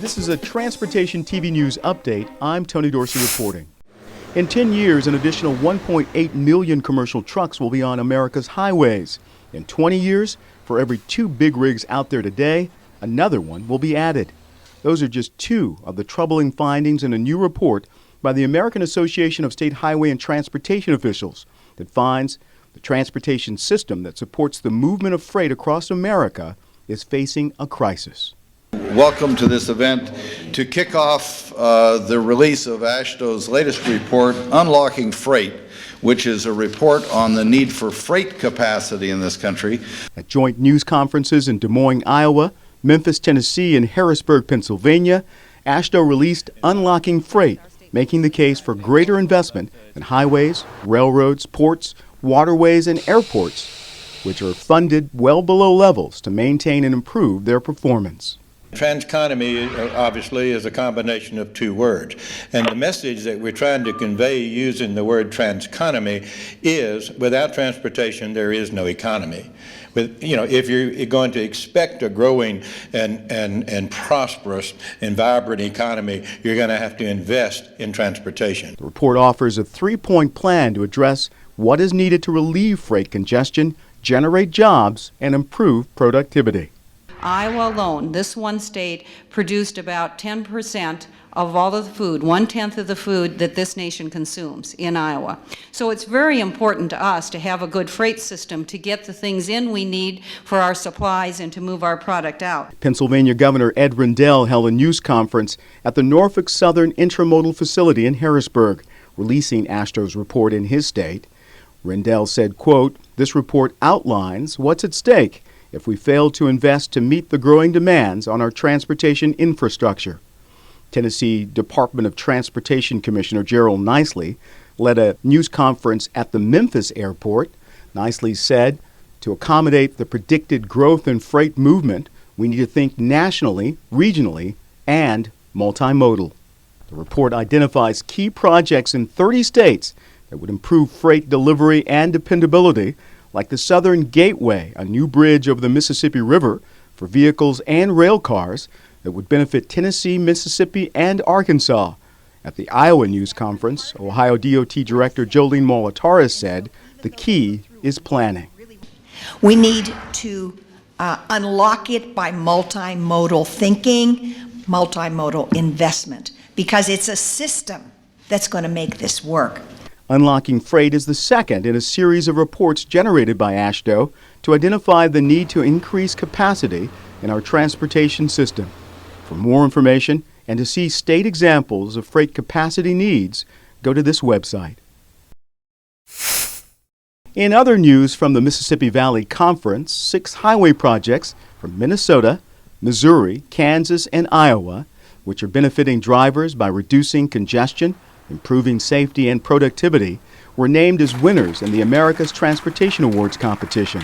This is a Transportation TV News update. I'm Tony Dorsey reporting. In 10 years, an additional 1.8 million commercial trucks will be on America's highways. In 20 years, for every 2 big rigs out there today, another one will be added. Those are just 2 of the troubling findings in a new report by the American Association of State Highway and Transportation Officials that finds the transportation system that supports the movement of freight across America is facing a crisis. Welcome to this event to kick off the release of AASHTO's latest report, Unlocking Freight, which is a report on the need for freight capacity in this country. At joint news conferences in Des Moines, Iowa, Memphis, Tennessee, and Harrisburg, Pennsylvania, AASHTO released Unlocking Freight, making the case for greater investment in highways, railroads, ports, waterways, and airports, which are funded well below levels to maintain and improve their performance. Transeconomy obviously is a combination of 2 words, and the message that we're trying to convey using the word transeconomy is without transportation there is no economy. If you're going to expect a growing and prosperous and vibrant economy, you're going to have to invest in transportation. The report offers a 3-point plan to address what is needed to relieve freight congestion, generate jobs, and improve productivity. Iowa alone, this one state, produced about 10% of all of the food, 1/10 of the food that this nation consumes in Iowa. So it's very important to us to have a good freight system to get the things in we need for our supplies and to move our product out. Pennsylvania Governor Ed Rendell held a news conference at the Norfolk Southern Intermodal Facility in Harrisburg, releasing AASHTO's report in his state. Rendell said, quote, "This report outlines what's at stake if we fail to invest to meet the growing demands on our transportation infrastructure." Tennessee Department of Transportation Commissioner Gerald Nicely led a news conference at the Memphis airport. Nicely said, to accommodate the predicted growth in freight movement, we need to think nationally, regionally, and multimodal. The report identifies key projects in 30 states that would improve freight delivery and dependability, like the Southern Gateway, a new bridge over the Mississippi River for vehicles and rail cars that would benefit Tennessee, Mississippi, and Arkansas. At the Iowa News Conference, Ohio DOT Director Jolene Molitaris said the key is planning. We need to unlock it by multimodal thinking, multimodal investment, because it's a system that's going to make this work. Unlocking Freight is the second in a series of reports generated by AASHTO to identify the need to increase capacity in our transportation system. For more information and to see state examples of freight capacity needs, go to this website. In other news from the Mississippi Valley Conference, 6 highway projects from Minnesota, Missouri, Kansas, and Iowa, which are benefiting drivers by reducing congestion, improving safety and productivity, were named as winners in the America's Transportation Awards competition.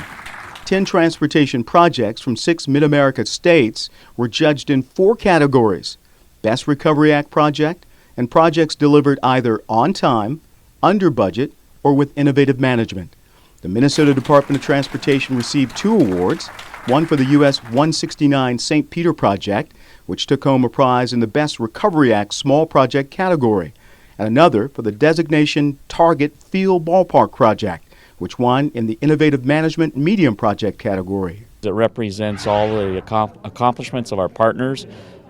10 transportation projects from 6 Mid-America states were judged in 4 categories: Best Recovery Act project, and projects delivered either on time, under budget, or with innovative management. The Minnesota Department of Transportation received 2 awards, one for the U.S. 169 St. Peter project, which took home a prize in the Best Recovery Act small project category, and another for the designation Target Field Ballpark project, which won in the Innovative Management Medium project category. It represents all the accomplishments of our partners,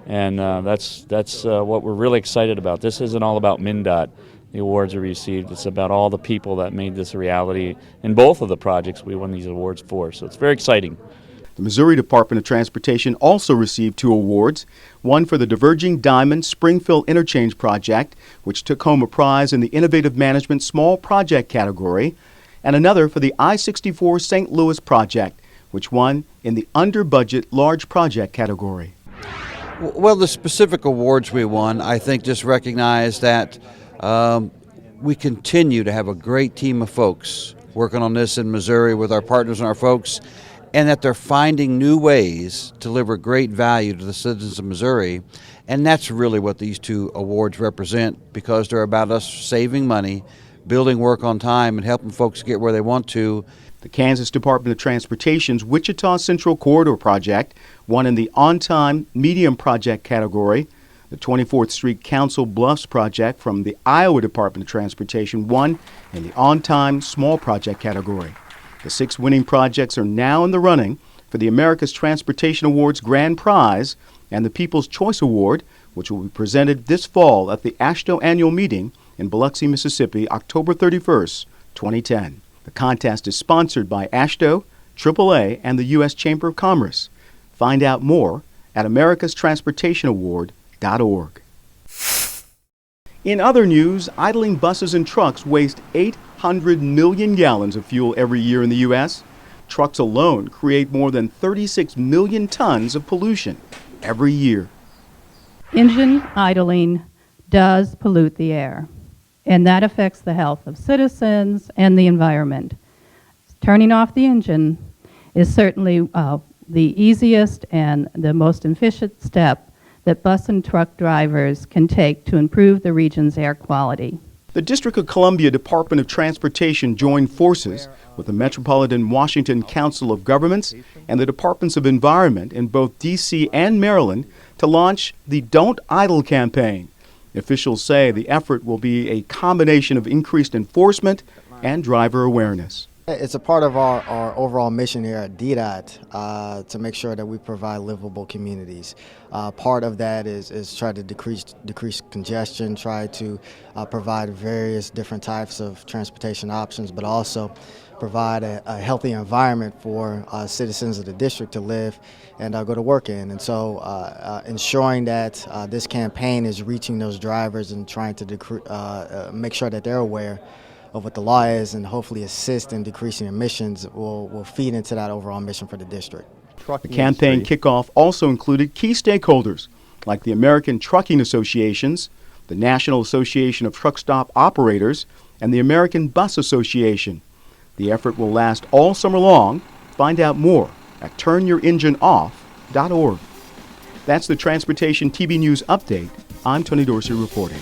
and that's what we're really excited about. This isn't all about MnDOT, the awards we received. It's about all the people that made this a reality in both of the projects we won these awards for, so it's very exciting. The Missouri Department of Transportation also received 2 awards, one for the Diverging Diamond Springfield Interchange project, which took home a prize in the Innovative Management Small Project category, and another for the I-64 St. Louis project, which won in the Under Budget Large Project category. Well, the specific awards we won, I think, just recognize that we continue to have a great team of folks working on this in Missouri with our partners and our folks, and that they're finding new ways to deliver great value to the citizens of Missouri. And that's really what these 2 awards represent, because they're about us saving money, building work on time, and helping folks get where they want to. The Kansas Department of Transportation's Wichita Central Corridor project won in the On-Time Medium Project category. The 24th Street Council Bluffs project from the Iowa Department of Transportation won in the On-Time Small Project category. The 6 winning projects are now in the running for the America's Transportation Awards Grand Prize and the People's Choice Award, which will be presented this fall at the AASHTO annual meeting in Biloxi, Mississippi, October 31st, 2010. The contest is sponsored by AASHTO, AAA, and the U.S. Chamber of Commerce. Find out more at americastransportationaward.org. In other news, idling buses and trucks waste 800 million gallons of fuel every year in the U.S. Trucks alone create more than 36 million tons of pollution every year. Engine idling does pollute the air, and that affects the health of citizens and the environment. Turning off the engine is certainly the easiest and the most efficient step that bus and truck drivers can take to improve the region's air quality. The District of Columbia Department of Transportation joined forces with the Metropolitan Washington Council of Governments and the Departments of Environment in both D.C. and Maryland to launch the Don't Idle campaign. Officials say the effort will be a combination of increased enforcement and driver awareness. It's a part of our overall mission here at DDOT to make sure that we provide livable communities. Part of that is try to decrease congestion, try to provide various different types of transportation options, but also provide a healthy environment for citizens of the district to live and go to work in. And so ensuring that this campaign is reaching those drivers and trying to make sure that they're aware of what the law is and hopefully assist in decreasing emissions will feed into that overall mission for the district. The campaign kickoff also included key stakeholders like the American Trucking Associations, the National Association of Truck Stop Operators, and the American Bus Association. The effort will last all summer long. Find out more at turnyouringine.off.org. That's the Transportation TV News Update. I'm Tony Dorsey reporting.